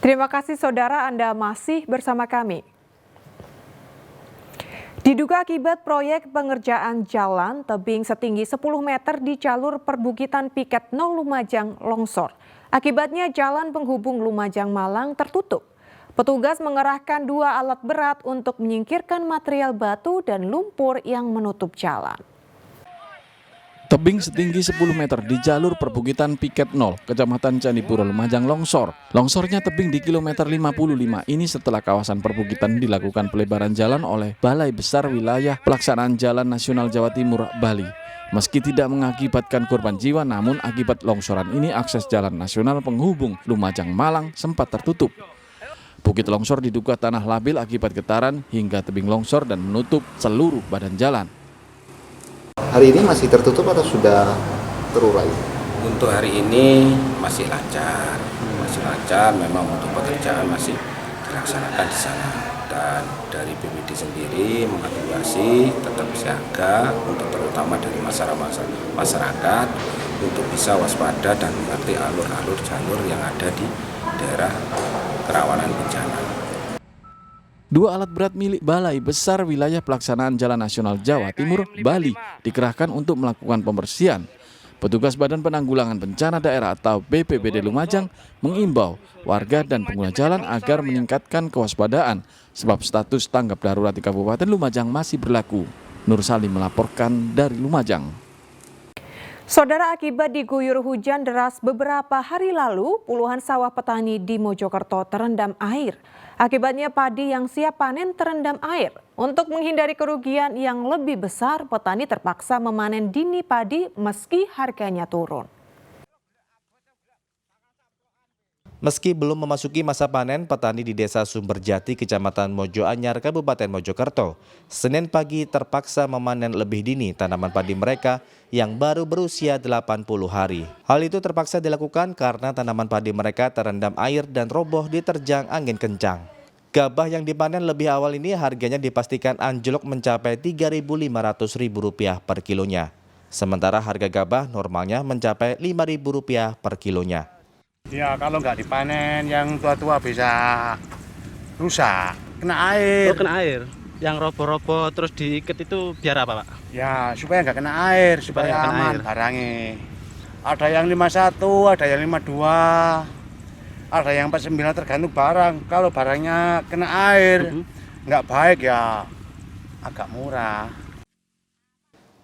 Terima kasih saudara, Anda masih bersama kami. Diduga akibat proyek pengerjaan jalan tebing setinggi 10 meter di jalur perbukitan Piket 0 Lumajang longsor. Akibatnya jalan penghubung Lumajang Malang tertutup. Petugas mengerahkan 2 alat berat untuk menyingkirkan material batu dan lumpur yang menutup jalan. Tebing setinggi 10 meter di jalur perbukitan Piket 0, Kecamatan Candipuro, Lumajang longsor. Longsornya tebing di kilometer 55 ini setelah kawasan perbukitan dilakukan pelebaran jalan oleh Balai Besar Wilayah Pelaksanaan Jalan Nasional Jawa Timur, Bali. Meski tidak mengakibatkan korban jiwa, namun akibat longsoran ini akses jalan nasional penghubung Lumajang Malang sempat tertutup. Bukit longsor diduga tanah labil akibat getaran hingga tebing longsor dan menutup seluruh badan jalan. Hari ini masih tertutup atau sudah terurai? Untuk hari ini masih lancar, memang untuk pekerjaan masih dilaksanakan di sana. Dan dari BPD sendiri mengevaluasi tetap siaga untuk terutama dari masyarakat untuk bisa waspada dan mengerti alur-alur jalur yang ada di daerah kerawanan bencana. 2 alat berat milik Balai Besar Wilayah Pelaksanaan Jalan Nasional Jawa Timur, Bali, dikerahkan untuk melakukan pembersihan. Petugas Badan Penanggulangan Bencana Daerah atau BPBD Lumajang mengimbau warga dan pengguna jalan agar meningkatkan kewaspadaan sebab status tanggap darurat di Kabupaten Lumajang masih berlaku. Nur Salim melaporkan dari Lumajang. Saudara, akibat diguyur hujan deras beberapa hari lalu, puluhan sawah petani di Mojokerto terendam air. Akibatnya padi yang siap panen terendam air. Untuk menghindari kerugian yang lebih besar, petani terpaksa memanen dini padi meski harganya turun. Meski belum memasuki masa panen, petani di Desa Sumberjati, Kecamatan Mojoanyar, Kabupaten Mojokerto, Senin pagi terpaksa memanen lebih dini tanaman padi mereka yang baru berusia 80 hari. Hal itu terpaksa dilakukan karena tanaman padi mereka terendam air dan roboh diterjang angin kencang. Gabah yang dipanen lebih awal ini harganya dipastikan anjlok mencapai Rp3.500.000 per kilonya. Sementara harga gabah normalnya mencapai Rp5.000 per kilonya. Ya, kalau nggak dipanen yang tua-tua bisa rusak, kena air. Oh, kena air. Yang roboh-roboh terus diikat itu biar apa, Pak? Ya, supaya nggak kena air, supaya aman barangnya. Ada yang 51, ada yang 52, ada yang 49, tergantung barang. Kalau barangnya kena air, nggak baik ya agak murah.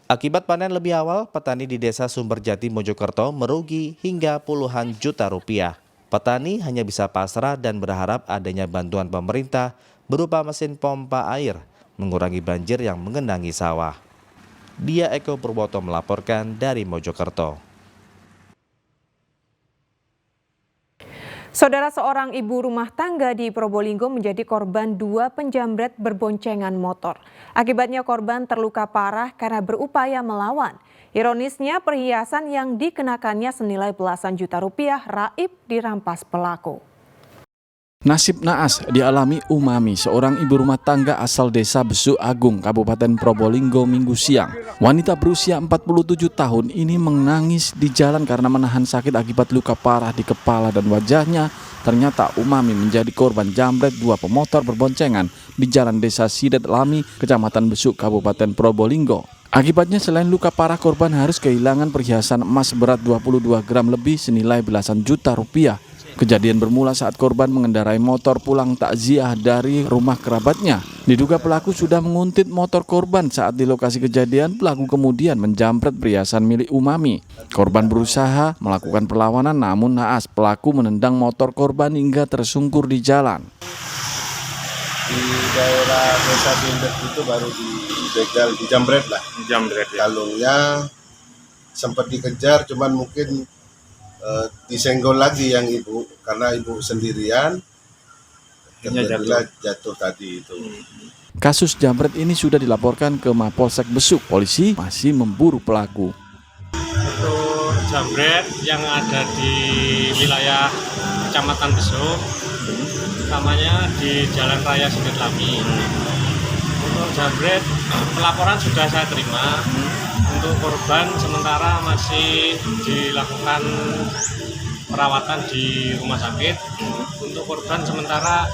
Akibat panen lebih awal, petani di Desa Sumberjati, Mojokerto merugi hingga puluhan juta rupiah. Petani hanya bisa pasrah dan berharap adanya bantuan pemerintah berupa mesin pompa air, mengurangi banjir yang mengenangi sawah. Dia Eko Purwoto melaporkan dari Mojokerto. Saudara, seorang ibu rumah tangga di Probolinggo menjadi korban 2 penjamret berboncengan motor. Akibatnya korban terluka parah karena berupaya melawan. Ironisnya, perhiasan yang dikenakannya senilai belasan juta rupiah raib dirampas pelaku. Nasib naas dialami Umami, seorang ibu rumah tangga asal Desa Besuk Agung, Kabupaten Probolinggo, Minggu siang. Wanita berusia 47 tahun ini menangis di jalan karena menahan sakit akibat luka parah di kepala dan wajahnya. Ternyata Umami menjadi korban jambret 2 pemotor berboncengan di Jalan Desa Sidet Lami, Kecamatan Besuk, Kabupaten Probolinggo. Akibatnya selain luka parah, korban harus kehilangan perhiasan emas berat 22 gram lebih senilai belasan juta rupiah. Kejadian bermula saat korban mengendarai motor pulang takziah dari rumah kerabatnya. Diduga pelaku sudah menguntit motor korban. Saat di lokasi kejadian, pelaku kemudian menjamret perhiasan milik Umami. Korban berusaha melakukan perlawanan, namun naas pelaku menendang motor korban hingga tersungkur di jalan. Di daerah Desa Sindet itu baru dibegal, dijamret lah. Dijamret ya. Kalungnya sempat dikejar, cuman mungkin disenggol lagi yang ibu karena ibu sendirian, terjadilah jatuh tadi itu. Kasus jambret ini sudah dilaporkan ke Mapolsek Besuk. Polisi masih memburu pelaku. Untuk jambret yang ada di wilayah Kecamatan Besuk, utamanya di Jalan Raya Sidet Lami. Untuk jambret, pelaporan sudah saya terima. Untuk korban sementara masih dilakukan perawatan di rumah sakit. Untuk korban sementara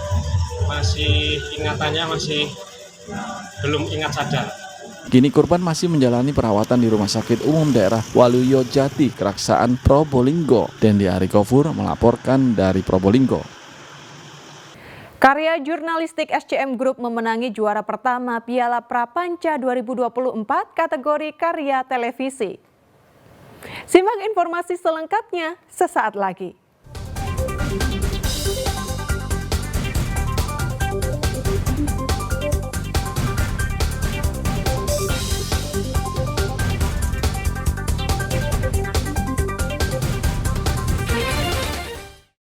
masih ingatannya masih belum ingat sadar. Kini korban masih menjalani perawatan di Rumah Sakit Umum Daerah Waluyo Jati, Keraksaan, Probolinggo. Dendi Arikofur melaporkan dari Probolinggo. Karya jurnalistik SCM Group memenangi juara pertama Piala Prapanca 2024 kategori karya televisi. Simak informasi selengkapnya sesaat lagi.